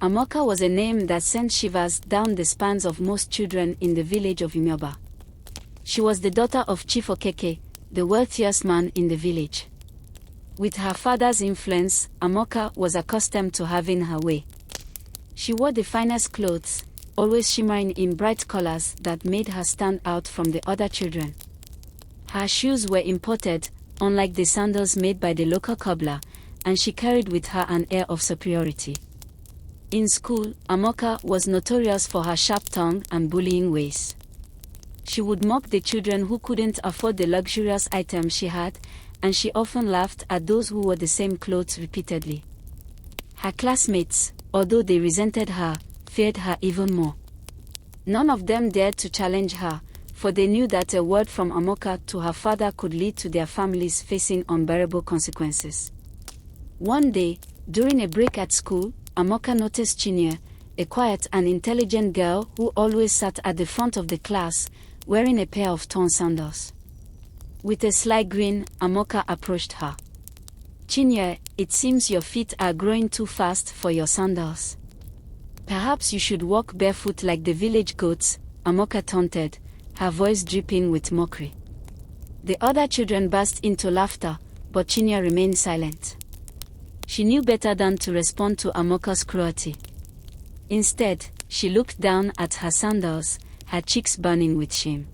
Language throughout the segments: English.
Amaka was a name that sent shivers down the spines of most children in the village of Umuoaba. She was the daughter of Chief Okeke, the wealthiest man in the village. With her father's influence, Amaka was accustomed to having her way. She wore the finest clothes, always shimmering in bright colors that made her stand out from the other children. Her shoes were imported, unlike the sandals made by the local cobbler, and she carried with her an air of superiority. In school, Amaka was notorious for her sharp tongue and bullying ways. She would mock the children who couldn't afford the luxurious items she had, and she often laughed at those who wore the same clothes repeatedly. Her classmates, although they resented her, feared her even more. None of them dared to challenge her, for they knew that a word from Amaka to her father could lead to their families facing unbearable consequences. One day, during a break at school, Amaka noticed Chinyere, a quiet and intelligent girl who always sat at the front of the class, wearing a pair of torn sandals. With a sly grin, Amaka approached her. "Chinyere, it seems your feet are growing too fast for your sandals. Perhaps you should walk barefoot like the village goats," Amaka taunted, her voice dripping with mockery. The other children burst into laughter, but Chinyere remained silent. She knew better than to respond to Amaka's cruelty. Instead, she looked down at her sandals, her cheeks burning with shame.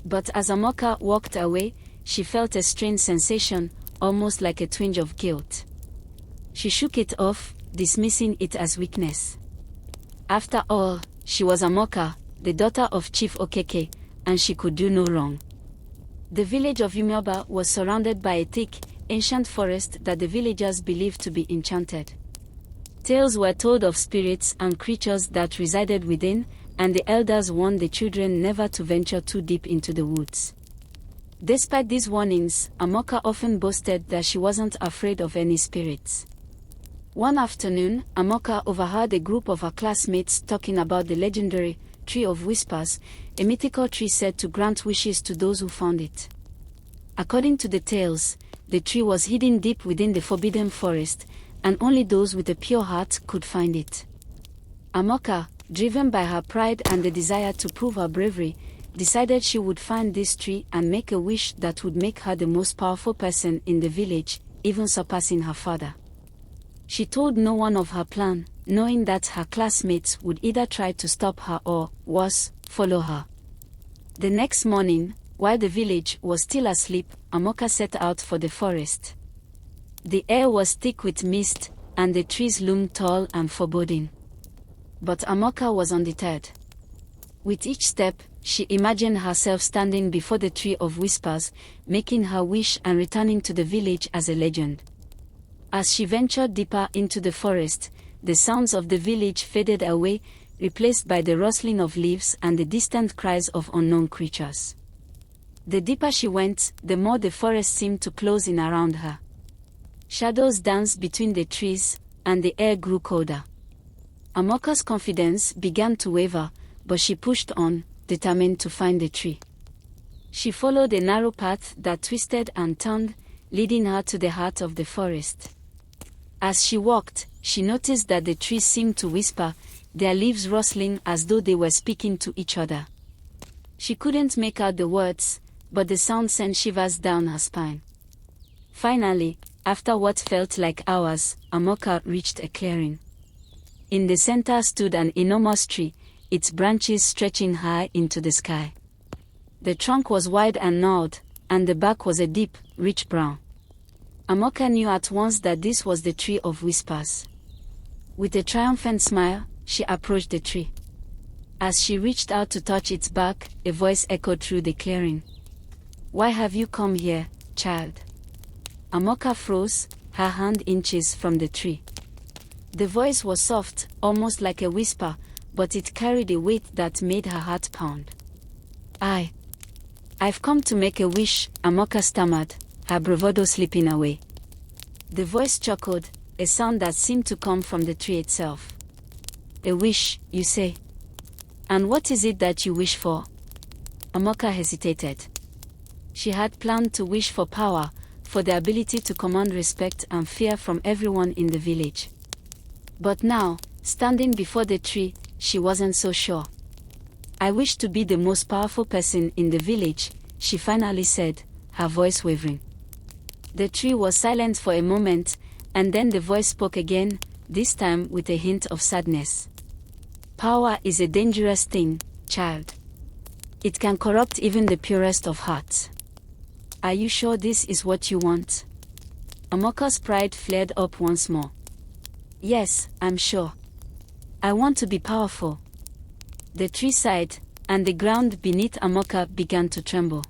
But as Amaka walked away, she felt a strange sensation, almost like a twinge of guilt. She shook it off, dismissing it as weakness. After all, she was Amaka, the daughter of Chief Okeke, and she could do no wrong. The village of Umuoaba was surrounded by a thick, ancient forest that the villagers believed to be enchanted. Tales were told of spirits and creatures that resided within, and the elders warned the children never to venture too deep into the woods. Despite these warnings, Amaka often boasted that she wasn't afraid of any spirits. One afternoon, Amaka overheard a group of her classmates talking about the legendary Tree of Whispers, a mythical tree said to grant wishes to those who found it. According to the tales, the tree was hidden deep within the forbidden forest, and only those with a pure heart could find it. Amaka, driven by her pride and the desire to prove her bravery, decided she would find this tree and make a wish that would make her the most powerful person in the village, even surpassing her father. She told no one of her plan, knowing that her classmates would either try to stop her or, worse, follow her. The next morning, while the village was still asleep, Amaka set out for the forest. The air was thick with mist, and the trees loomed tall and foreboding. But Amaka was undeterred. With each step, she imagined herself standing before the Tree of Whispers, making her wish and returning to the village as a legend. As she ventured deeper into the forest, the sounds of the village faded away, replaced by the rustling of leaves and the distant cries of unknown creatures. The deeper she went, the more the forest seemed to close in around her. Shadows danced between the trees, and the air grew colder. Amaka's confidence began to waver, but she pushed on, determined to find the tree. She followed a narrow path that twisted and turned, leading her to the heart of the forest. As she walked, she noticed that the trees seemed to whisper, their leaves rustling as though they were speaking to each other. She couldn't make out the words, but the sound sent shivers down her spine. Finally, after what felt like hours, Amaka reached a clearing. In the center stood an enormous tree, its branches stretching high into the sky. The trunk was wide and gnarled, and the bark was a deep, rich brown. Amaka knew at once that this was the Tree of Whispers. With a triumphant smile, she approached the tree. As she reached out to touch its bark, a voice echoed through the clearing. "Why have you come here, child?" Amaka froze, her hand inches from the tree. The voice was soft, almost like a whisper, but it carried a weight that made her heart pound. I've come to make a wish," Amaka stammered, her bravado slipping away. The voice chuckled, a sound that seemed to come from the tree itself. "A wish, you say? And what is it that you wish for?" Amaka hesitated. She had planned to wish for power, for the ability to command respect and fear from everyone in the village. But now, Standing before the tree, she wasn't so sure. "I wish to be the most powerful person in the village," she finally said, her voice wavering. The tree was silent for a moment, and then the voice spoke again, this time with a hint of sadness. "Power is a dangerous thing, child. It can corrupt even the purest of hearts. Are you sure this is what you want?" Amaka's pride flared up once more. "Yes, I'm sure. I want to be powerful." The tree sighed, and the ground beneath Amaka began to tremble.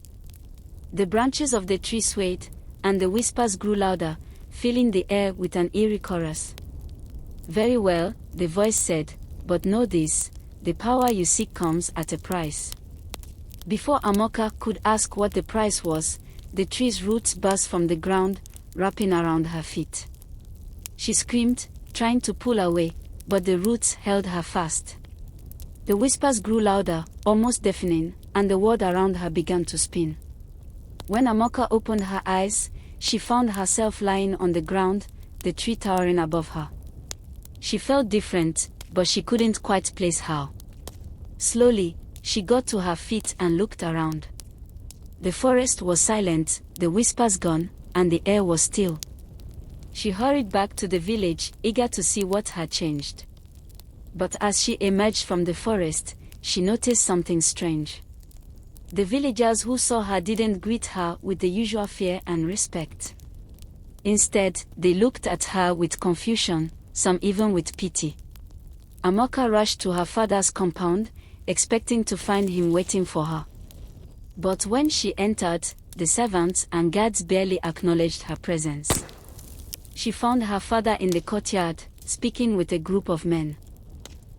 The branches of the tree swayed, and the whispers grew louder, filling the air with an eerie chorus. "Very well," the voice said, "but know this, the power you seek comes at a price." Before Amaka could ask what the price was, the tree's roots burst from the ground, wrapping around her feet. She screamed, trying to pull away, but the roots held her fast. The whispers grew louder, almost deafening, and the world around her began to spin. When Amaka opened her eyes, she found herself lying on the ground, the tree towering above her. She felt different, but she couldn't quite place how. Slowly, she got to her feet and looked around. The forest was silent, the whispers gone, and the air was still. She hurried back to the village, eager to see what had changed. But as she emerged from the forest, she noticed something strange. The villagers who saw her didn't greet her with the usual fear and respect. Instead, they looked at her with confusion, some even with pity. Amaka rushed to her father's compound, expecting to find him waiting for her. But when she entered, the servants and guards barely acknowledged her presence. She found her father in the courtyard, speaking with a group of men.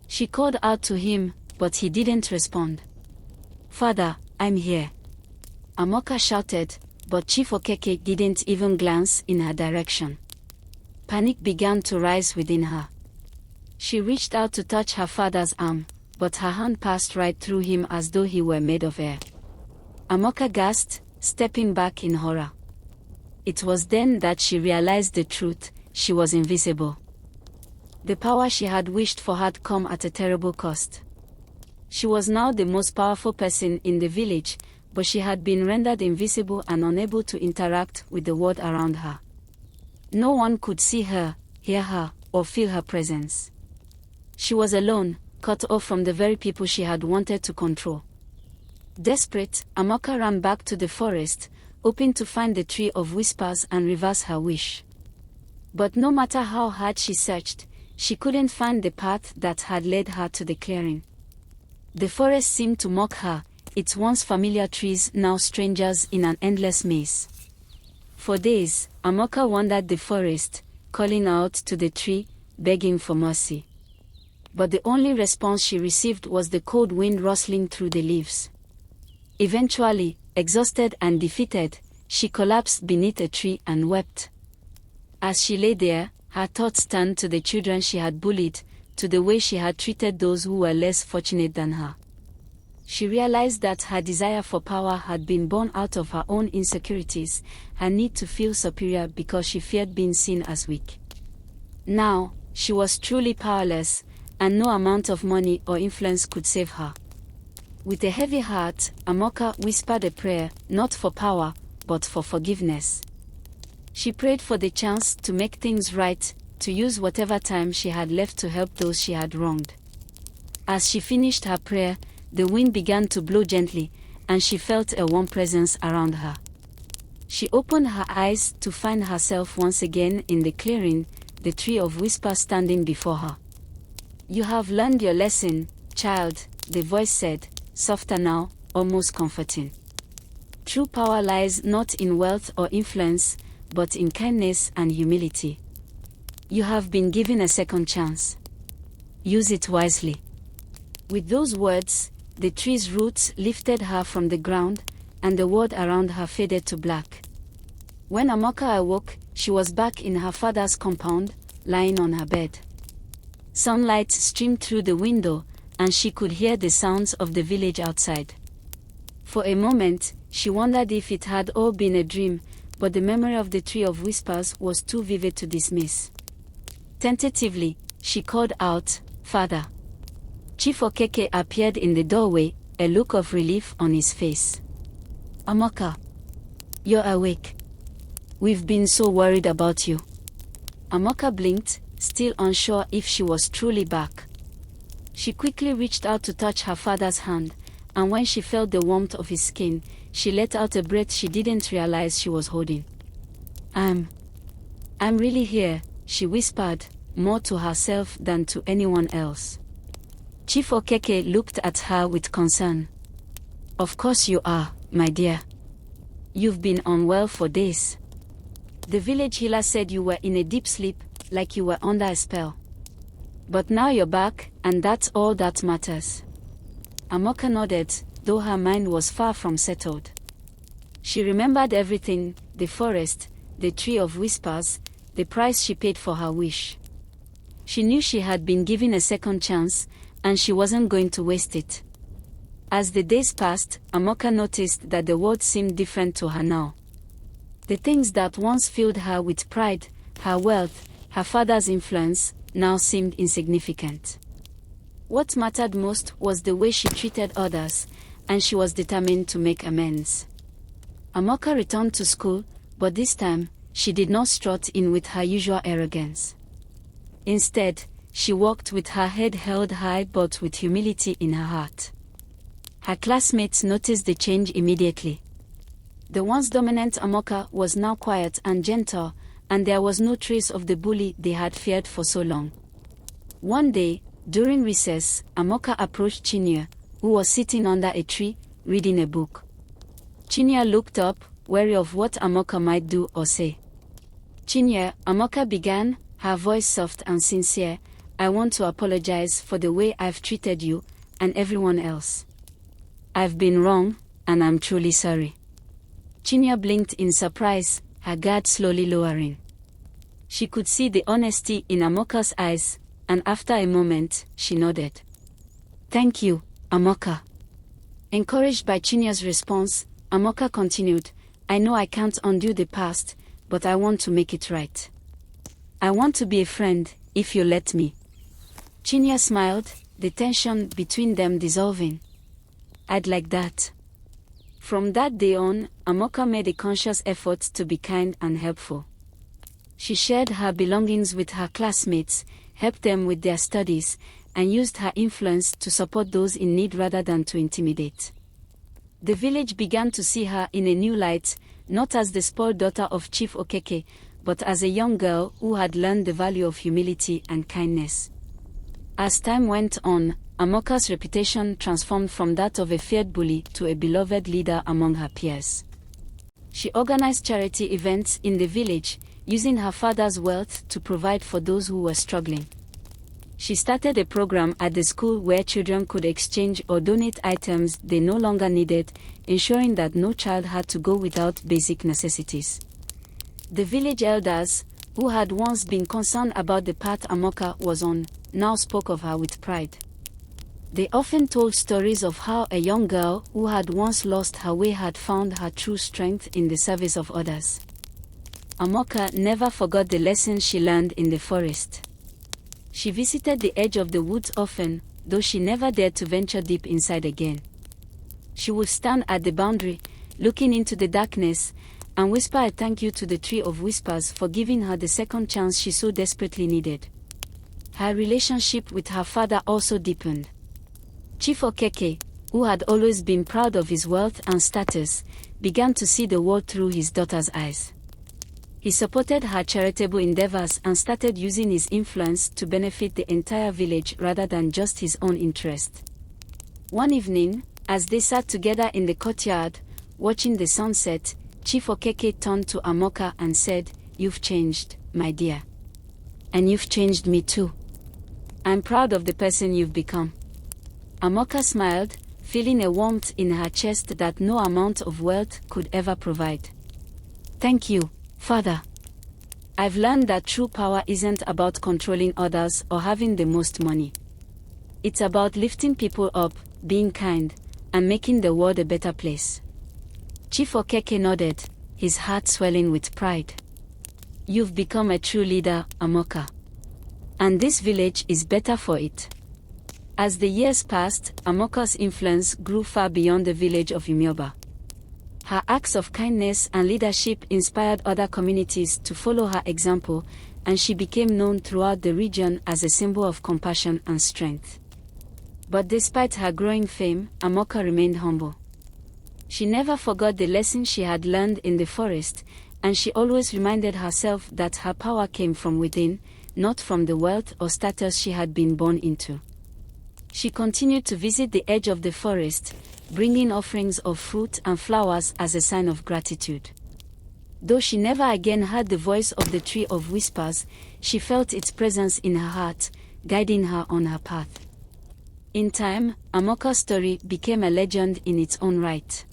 She called out to him, but he didn't respond. "Father, I'm here," Amaka shouted, but Chief Okeke didn't even glance in her direction. Panic began to rise within her. She reached out to touch her father's arm, but her hand passed right through him as though he were made of air. Amaka gasped, stepping back in horror. It was then that she realized the truth: she was invisible. The power she had wished for had come at a terrible cost. She was now the most powerful person in the village, but she had been rendered invisible and unable to interact with the world around her. No one could see her, hear her, or feel her presence. She was alone, cut off from the very people she had wanted to control. Desperate, Amaka ran back to the forest, hoping to find the tree of whispers and reverse her wish. But no matter how hard she searched, she couldn't find the path that had led her to the clearing. The forest seemed to mock her, its once familiar trees now strangers in an endless maze. For days, Amaka wandered the forest, calling out to the tree, begging for mercy. But the only response she received was the cold wind rustling through the leaves. Eventually, exhausted and defeated, she collapsed beneath a tree and wept. As she lay there, her thoughts turned to the children she had bullied, to the way she had treated those who were less fortunate than her. She realized that her desire for power had been born out of her own insecurities, her need to feel superior because she feared being seen as weak. Now, she was truly powerless, and no amount of money or influence could save her. With a heavy heart, Amaka whispered a prayer, not for power, but for forgiveness. She prayed for the chance to make things right, to use whatever time she had left to help those she had wronged. As she finished her prayer, the wind began to blow gently, and she felt a warm presence around her. She opened her eyes to find herself once again in the clearing, the tree of whispers standing before her. "You have learned your lesson, child," the voice said, softer now, almost comforting. "True power lies not in wealth or influence, but in kindness and humility. You have been given a second chance. Use it wisely." With those words, the tree's roots lifted her from the ground, and the world around her faded to black. When Amaka awoke, she was back in her father's compound, lying on her bed. Sunlight streamed through the window, and she could hear the sounds of the village outside. For a moment, she wondered if it had all been a dream, but the memory of the tree of whispers was too vivid to dismiss. Tentatively, she called out, Father. Chief Okeke appeared in the doorway, a look of relief on his face. Amaka. You're awake. We've been so worried about you. Amaka blinked, still unsure if she was truly back. She quickly reached out to touch her father's hand, and when she felt the warmth of his skin, she let out a breath she didn't realize she was holding. I'm really here, she whispered, more to herself than to anyone else. Chief Okeke looked at her with concern. Of course you are, my dear. You've been unwell for days. The village healer said you were in a deep sleep, like you were under a spell. But now you're back, and that's all that matters. Amaka nodded, though her mind was far from settled. She remembered everything, the forest, the tree of whispers, the price she paid for her wish. She knew she had been given a second chance, and she wasn't going to waste it. As the days passed, Amaka noticed that the world seemed different to her now. The things that once filled her with pride, her wealth, her father's influence, now seemed insignificant. What mattered most was the way she treated others, and she was determined to make amends. Amaka returned to school, but this time, she did not strut in with her usual arrogance. Instead, she walked with her head held high but with humility in her heart. Her classmates noticed the change immediately. The once dominant Amaka was now quiet and gentle, and there was no trace of the bully they had feared for so long. One day, during recess, Amaka approached Chinyere, who was sitting under a tree, reading a book. Chinyere looked up, wary of what Amaka might do or say. Chinyere, Amaka began, her voice soft and sincere, I want to apologize for the way I've treated you, and everyone else. I've been wrong, and I'm truly sorry. Chinyere blinked in surprise, her guard slowly lowering. She could see the honesty in Amaka's eyes, and after a moment, she nodded. Thank you, Amaka. Encouraged by Chinyere's response, Amaka continued, I know I can't undo the past, but I want to make it right. I want to be a friend, if you let me. Chinyere smiled, the tension between them dissolving. I'd like that. From that day on, Amaka made a conscious effort to be kind and helpful. She shared her belongings with her classmates, helped them with their studies, and used her influence to support those in need rather than to intimidate. The village began to see her in a new light, not as the spoiled daughter of Chief Okeke, but as a young girl who had learned the value of humility and kindness. As time went on, Amaka's reputation transformed from that of a feared bully to a beloved leader among her peers. She organized charity events in the village, using her father's wealth to provide for those who were struggling. She started a program at the school where children could exchange or donate items they no longer needed, ensuring that no child had to go without basic necessities. The village elders, who had once been concerned about the path Amaka was on, now spoke of her with pride. They often told stories of how a young girl who had once lost her way had found her true strength in the service of others. Amaka never forgot the lessons she learned in the forest. She visited the edge of the woods often, though she never dared to venture deep inside again. She would stand at the boundary, looking into the darkness, and whisper a thank you to the tree of whispers for giving her the second chance she so desperately needed. Her relationship with her father also deepened. Chief Okeke, who had always been proud of his wealth and status, began to see the world through his daughter's eyes. He supported her charitable endeavors and started using his influence to benefit the entire village rather than just his own interest. One evening, as they sat together in the courtyard, watching the sunset, Chief Okeke turned to Amaka and said, You've changed, my dear. And you've changed me too. I'm proud of the person you've become. Amaka smiled, feeling a warmth in her chest that no amount of wealth could ever provide. Thank you, Father. I've learned that true power isn't about controlling others or having the most money. It's about lifting people up, being kind, and making the world a better place. Chief Okeke nodded, his heart swelling with pride. You've become a true leader, Amaka. And this village is better for it. As the years passed, Amaka's influence grew far beyond the village of Umuoaba. Her acts of kindness and leadership inspired other communities to follow her example, and she became known throughout the region as a symbol of compassion and strength. But despite her growing fame, Amaka remained humble. She never forgot the lesson she had learned in the forest, and she always reminded herself that her power came from within, not from the wealth or status she had been born into. She continued to visit the edge of the forest, bringing offerings of fruit and flowers as a sign of gratitude. Though she never again heard the voice of the tree of whispers, she felt its presence in her heart, guiding her on her path. In time, Amaka's story became a legend in its own right.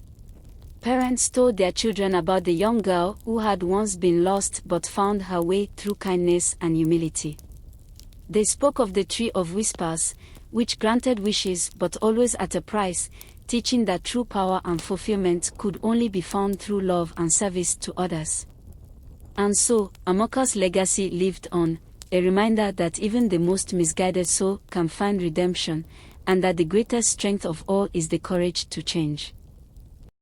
Parents told their children about the young girl who had once been lost but found her way through kindness and humility. They spoke of the tree of whispers, which granted wishes but always at a price, teaching that true power and fulfillment could only be found through love and service to others. And so, Amaka's legacy lived on, a reminder that even the most misguided soul can find redemption, and that the greatest strength of all is the courage to change.